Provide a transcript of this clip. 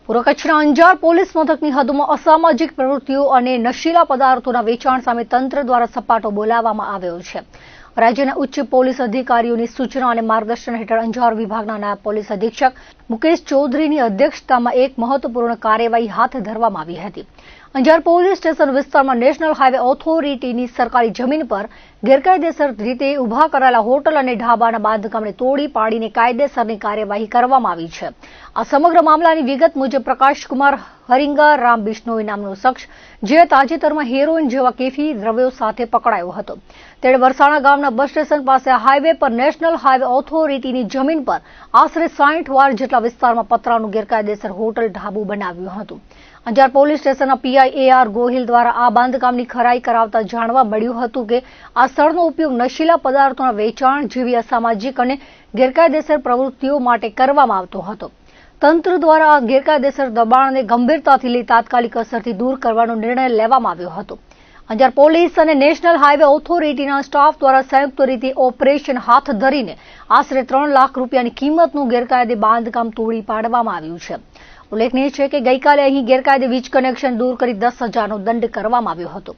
પૂર્વ કચ્છના અંજાર પોલીસ મથકની હદમાં અસામાજિક પ્રવૃત્તિઓ અને નશીલા પદાર્થોના વેચાણ સામે તંત્ર દ્વારા સપાટો બોલાવવામાં આવ્યો છે. રાજ્યના ઉચ્ચ પોલીસ અધિકારીઓની સૂચના અને માર્ગદર્શન હેઠળ અંજાર વિભાગના નાયબ પોલીસ અધિક્ષક મુકેશ ચૌધરીની અધ્યક્ષતામાં એક મહત્વપૂર્ણ કાર્યવાહી હાથ ધરવામાં આવી હતી. અંજાર પોલીસ સ્ટેશન વિસ્તારમાં નેશનલ હાઈવે ઓથોરિટીની સરકારી જમીન પર ગેરકાયદેસર રીતે ઉભા કરાયેલા હોટલ અને ઢાબાના બાંધકામને તોડી પાડીને કાયદેસરની કાર્યવાહી કરવામાં આવી છે. આ સમગ્ર મામલાની વિગત મુજબ પ્રકાશકુમાર હરિંગા રામ બિશ્નોઈ નામનો શખ્સ, જે તાજેતરમાં હેરોઇન જેવા કેફી દ્રવ્યો સાથે પકડાયો હતો, તેણે વરસાણા ગામના બસ સ્ટેશન પાસે હાઈવે પર નેશનલ હાઈવે ઓથોરિટીની જમીન પર આશરે 60 વાર જેટલા વિસ્તારમાં પતરાનું ગેરકાયદેસર હોટલ ઢાબું બનાવ્યું હતું. અંજાર પોલીસ સ્ટેશનના પીઆઈ AR ગોહિલ દ્વારા આ બાંધકામની ખરાઈ કરાવતા જાણવા મળ્યું હતું કે આ સ્થળનો ઉપયોગ નશીલા પદાર્થોના વેચાણ જેવી અસામાજિક અને ગેરકાયદેસર પ્રવૃત્તિઓ માટે કરવામાં આવતો હતો. તંત્ર દ્વારા આ ગેરકાયદેસર દબાણને ગંભીરતાથી લઈ તાત્કાલિક અસરથી દૂર કરવાનો નિર્ણય લેવામાં આવ્યો હતો. અંજાર પોલીસ અને નેશનલ હાઈવે ઓથોરિટીના સ્ટાફ દ્વારા સંયુક્ત રીતે ઓપરેશન હાથ ધરીને આશરે 3 લાખ રૂપિયાની કિંમતનું ગેરકાયદે બાંધકામ તોડી પાડવામાં આવ્યું છે. ઉલ્લેખનીય છે કે ગઈકાલે અહીં ગેરકાયદે વીજ કનેક્શન દૂર કરી 10,000નો દંડ કરવામાં આવ્યો હતો.